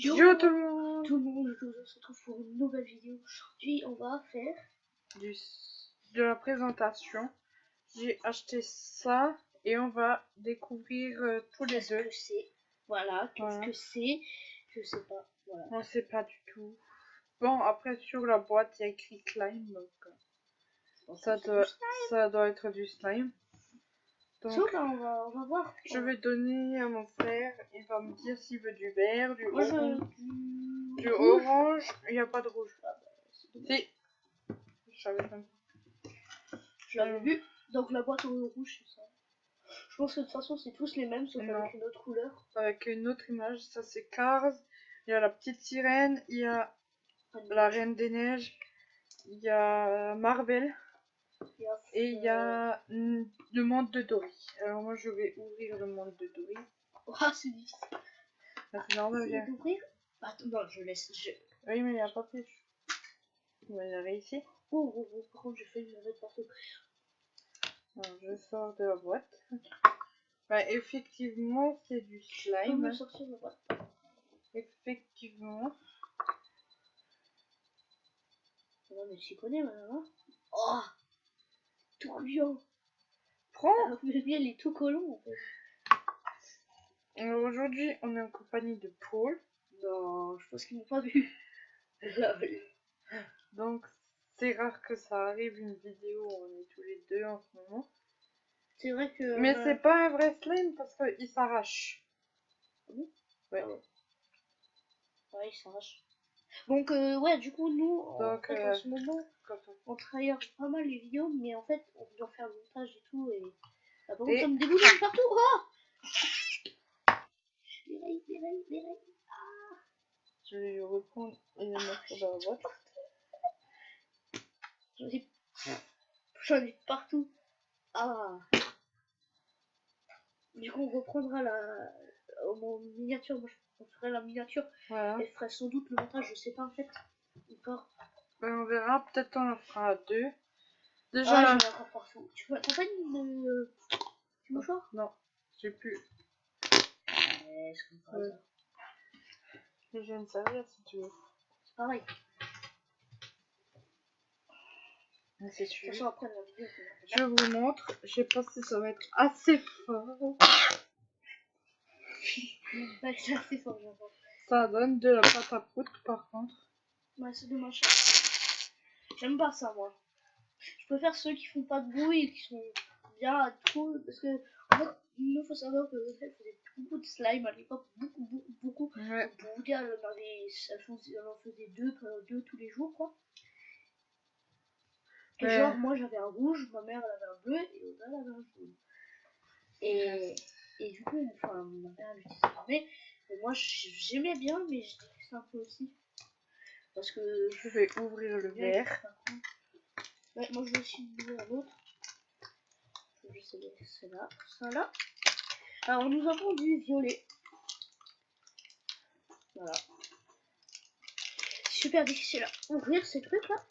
Yo tout le monde. on se retrouve pour une nouvelle vidéo. Aujourd'hui, on va faire De la présentation. J'ai acheté ça et on va découvrir tous les qu'est-ce deux. que c'est. Voilà, qu'est-ce que c'est. Je sais pas. Voilà. On sait pas du tout. Bon, après sur la boîte, il y a écrit slime. Donc, ça doit être du slime. Donc, on va voir. je vais donner à mon frère. Il va me dire s'il veut du vert, du Moi, orange. du Orange. Il n'y a pas de rouge. Ah, bah, Si. Je savais pas. Je l'avais vu. Donc la boîte au rouge, c'est ça. Je pense que de toute façon, c'est tous les mêmes, sauf avec une autre couleur. Avec une autre image. Ça, c'est Cars. Il y a la petite sirène. Il y a la Reine des Neiges. Il y a Marvel. Et il y a le monde de Dory. Alors moi, je vais ouvrir le monde de Dory. Oh, c'est difficile. C'est normal, viens. D'ouvrir. Attends, non, je laisse. Oui, mais il n'y a pas plus. On va y aller ici. Oh, par contre, j'ai fait une navette partout. Alors, je sors de la boîte. Bah, effectivement, c'est du slime. Je peux sortir de la boîte. Effectivement. Non, mais tu connais maintenant. Oh, tout gluant. Prends. Le miel est tout collant en fait. Alors, aujourd'hui, on est en compagnie de Paul. Non, je pense qu'ils m'ont pas vu. Donc, c'est rare que ça arrive une vidéo où on est tous les deux en ce moment. C'est vrai que. Mais c'est pas un vrai slime parce qu'il s'arrache. Ah bon? Ouais. Ah ouais. Ouais, il s'arrache. Donc, ouais, du coup, nous, en ce moment, on travaille pas mal les vidéos, mais en fait, on doit faire le montage et tout. Et. Ah, par contre, ça me dégoûte partout. Oh, les rayons. Ah. Je vais le reprendre et le mettre dans la boîte. J'en ai partout. Ah. Du coup, on reprendra mon miniature. Moi, on ferait la miniature. Voilà. Et je ferai sans doute le montage. Je sais pas en fait. Encore. Ben, on verra. Peut-être on en fera deux. Déjà. Ah, j'en ai encore partout. Tu vois, t'as pas une petit mouchoir? Non, j'ai plus. C'est comme ça. J'ai une serviette si tu veux. C'est pareil. Mais c'est sûr. De toute façon, après la vidéo, je vous montre. Je sais pas si ça va être assez fort. Ouais, c'est assez fort, j'entends. Ça donne de la pâte à poudre par contre. Ouais, c'est dommage. J'aime pas ça, moi. Je préfère ceux qui font pas de bruit et qui sont bien à tout. Parce que, en fait, il faut savoir que je faisais beaucoup de slime à l'époque. Beaucoup. Ouais. Pour vous dire, elle en faisait deux tous les jours, quoi. Et genre, moi j'avais un rouge, ma mère elle avait un bleu et Oda elle avait un jaune. Et du coup, enfin, ma mère elle utilisait jamais. Et moi j'aimais bien, mais je déteste un peu aussi. Parce que je vais ouvrir le verre. Ouais, moi je vais aussi ouvrir un autre. Je sais bien que c'est là. Ça là. Alors nous avons du violet. Voilà. Super difficile à ouvrir ces trucs là.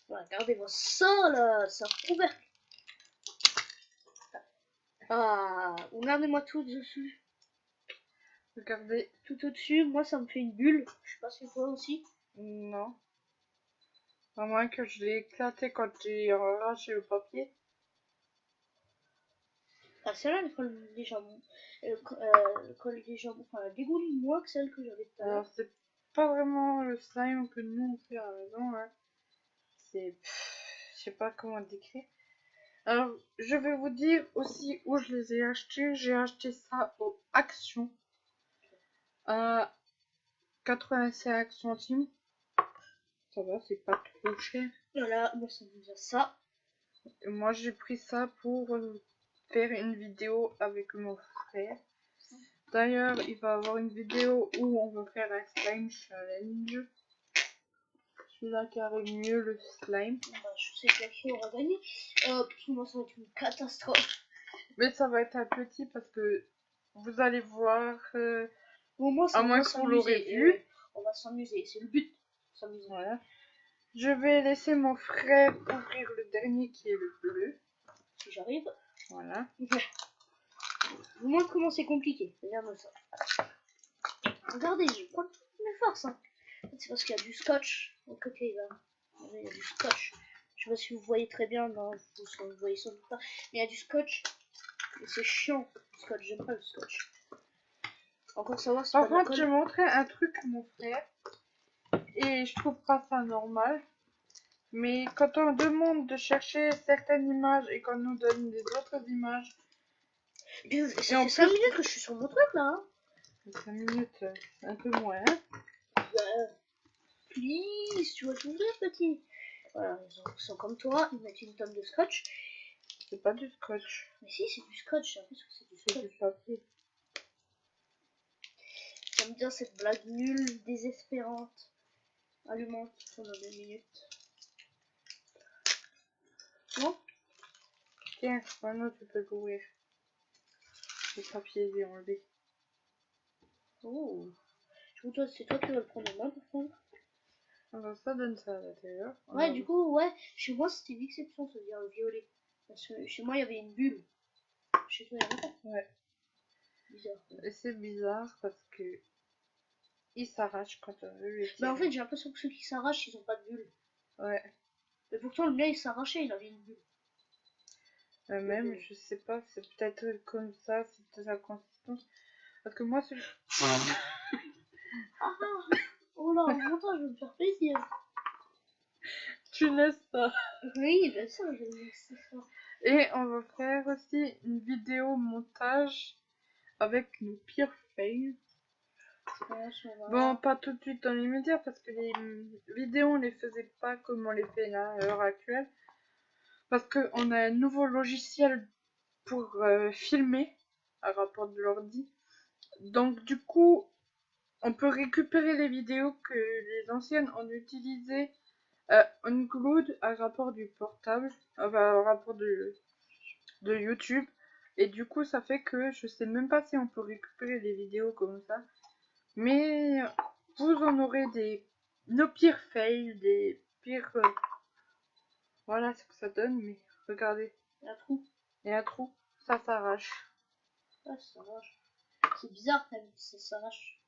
Voilà, regardez-moi ça là, c'est un couvercle. Ah, regardez-moi tout dessus. Regardez. Tout au-dessus, moi ça me fait une bulle. Je sais pas si toi aussi. Non. À moins que je l'ai éclaté quand j'ai arraché le papier. Ah, celle-là, elle colle légèrement. Elle colle légèrement. Enfin, elle dégouline moins que celle que j'avais tout à l'heure. Alors, c'est pas vraiment le slime que nous on fait à la maison. Hein. C'est. Je sais pas comment décrire. Alors, je vais vous dire aussi où je les ai achetés. J'ai acheté ça au Action à 85 centimes. Ça va, c'est pas trop cher. Voilà, moi ça me vient ça. Et moi, j'ai pris ça pour faire une vidéo avec mon frère. D'ailleurs, il va y avoir une vidéo où on va faire un slime challenge. Celui-là qui arrive mieux le slime. Bah, je sais que qui aura gagné. Parce que moi ça va être une catastrophe. Mais ça va être un petit parce que vous allez voir. Au moins, à moins que vous l'aurez vu. On va s'amuser, c'est le but. S'amuser. Voilà. Je vais laisser mon frère ouvrir le dernier qui est le bleu. Si j'arrive. Voilà. Je vous montre comment c'est compliqué. Regarde ça. Regardez, je prends toutes mes forces. Hein. En fait, c'est parce qu'il y a du scotch au côté là. Il y a du scotch. Je sais pas si vous voyez très bien, non, vous voyez sans doute pas. Mais il y a du scotch. Et c'est chiant, le scotch. J'aime pas le scotch. Encore savoir, c'est pas Par de la contre, j'ai colle. montré un truc à mon frère. Et je trouve pas ça normal. Mais quand on demande de chercher certaines images et qu'on nous donne des autres images, Et et ça en fait 5 plus, minutes que je suis sur mon truc là. Hein. 5 minutes, un peu moins. Hein. Bah, please, tu vas t'ouvrir, petit. Voilà, ils sont comme toi, ils mettent une tonne de scotch. C'est pas du scotch, Mais si, c'est du scotch, j'ai l'impression que c'est du c'est scotch. du papier. J'aime bien cette blague nulle, désespérante. Allumante pendant 2 minutes. Non? Tiens, maintenant tu peux l'ouvrir. Le papier est enlevé. Oh. C'est toi qui vas le prendre en main par contre. Alors ça donne ça à l'intérieur. Ouais, du coup, ouais, chez moi c'était une exception, ça veut dire le violet. Parce que chez moi il y avait une bulle. Chez toi, il y en a pas. Ouais. Bizarre. Et c'est bizarre parce que il s'arrache quand on veut le tirer. Bah en fait, j'ai l'impression que ceux qui s'arrachent, ils ont pas de bulle. Ouais. Mais pourtant, le mien il s'arrachait, il avait une bulle. Même, je sais pas, c'est peut-être comme ça, c'est peut-être la consistance. Parce que moi, celui... Ah, oh là, en montant, je vais me faire plaisir. Tu laisses pas. Oui, bien sûr, je vais me laisser ça. Et on va faire aussi une vidéo montage avec nos pires fails. Bon, pas tout de suite dans les médias parce que les vidéos on les faisait pas comme on les fait là à l'heure actuelle. Parce qu'on a un nouveau logiciel pour filmer à rapport de l'ordi. Donc du coup, on peut récupérer les vidéos que les anciennes ont utilisées unglued à rapport du portable, enfin à rapport de YouTube. Et du coup, ça fait que je sais même pas si on peut récupérer des vidéos comme ça. Mais vous en aurez nos pires fails, des pires... voilà ce que ça donne, mais regardez. Il y a un trou. Il y a un trou, ça s'arrache. Ah, ça s'arrache. C'est bizarre quand même, ça s'arrache.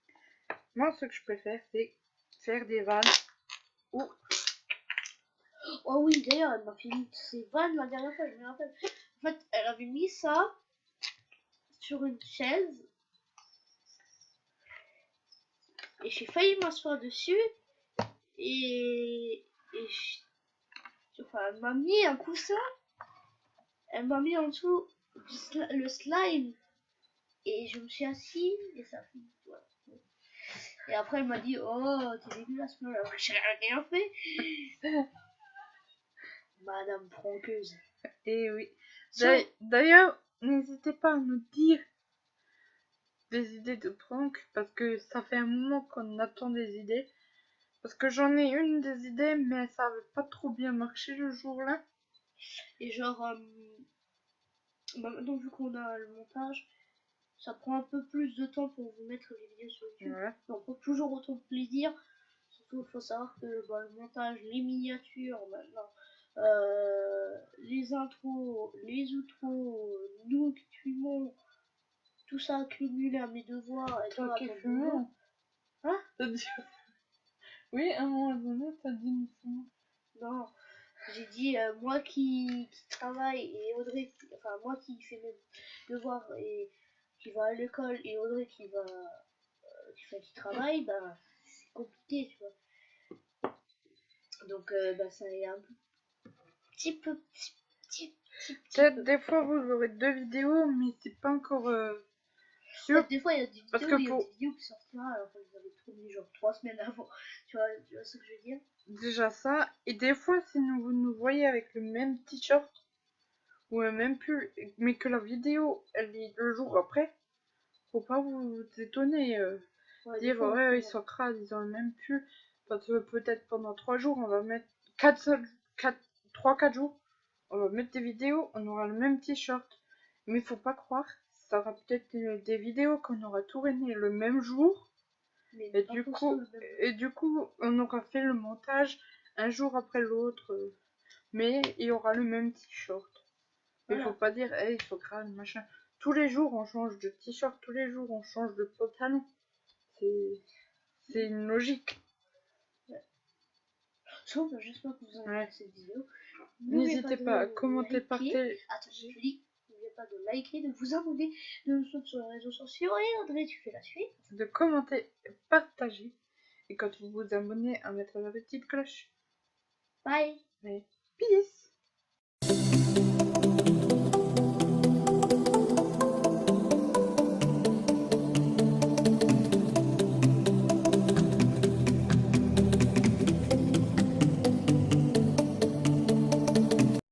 Moi, ce que je préfère, c'est faire des vannes ou... Oh oui, d'ailleurs, elle m'a fait une de ses vannes la dernière fois, je me rappelle. En fait, elle avait mis ça sur une chaise. Et j'ai failli m'asseoir dessus. Enfin, elle m'a mis un coussin. Elle m'a mis en dessous le slime. Et je me suis assis et ça fait... Voilà. Et après, elle m'a dit, oh, t'es dégueulasse, mais alors j'ai rien fait. Madame prankeuse. Et oui. So- D'ailleurs, n'hésitez pas à nous dire des idées de prank parce que ça fait un moment qu'on attend des idées. Parce que j'en ai une des idées, mais ça avait pas trop bien marché le jour-là. Et genre, bah maintenant vu qu'on a le montage, ça prend un peu plus de temps pour vous mettre les vidéos sur YouTube. Ouais. Mais on prend toujours autant de plaisir. Surtout, il faut savoir que bah, le montage, les miniatures maintenant, les intros, les outros, nous qui fumons, tout ça accumulé à mes devoirs. Et Toi qui ton fumes. boulot. Hein? T'as dit... Oui, à un moment donné, t'as dit nous fumons. Non, j'ai dit moi qui travaille et Audrey, enfin moi qui fais mes devoirs et qui va à l'école et Audrey qui va qui travaille, bah c'est compliqué, tu vois. Donc bah ça est un petit peu Peut-être peu. des fois vous aurez 2 vidéos, mais c'est pas encore sûr. En fait, des fois il y a des vidéos, Parce que il y a des vidéos qui sortira alors qu'on les avait tournées genre 3 semaines avant. Tu vois ce que je veux dire? Déjà ça, et des fois si vous nous voyez avec le même t-shirt ou un même pull, mais que la vidéo elle est le jour après, faut pas vous étonner. Ouais, Dire fois, ouais ils sont crades, ils ont le même pull, parce que peut-être pendant 3 jours on va mettre 3-4 jours, on va mettre des vidéos, on aura le même t-shirt. Mais faut pas croire, ça aura peut-être des vidéos qu'on aura tournées le même jour. mais Et pas du pour coup, ça, même. on aura fait le montage un jour après l'autre, mais il y aura le même t-shirt. Il Voilà. faut pas dire, hey, il faut crade, machin. Tous les jours on change de t-shirt, tous les jours on change de pantalon. c'est une logique. Sauf, j'espère que vous avez aimé cette vidéo. N'hésitez pas à commenter, liker. partager. Attends, je dis, n'oubliez pas de liker, de vous abonner, de nous suivre sur les réseaux sociaux. Et André, tu fais la suite. De commenter, partager. Et quand vous vous abonnez, à mettre la petite cloche. Bye. Mais peace.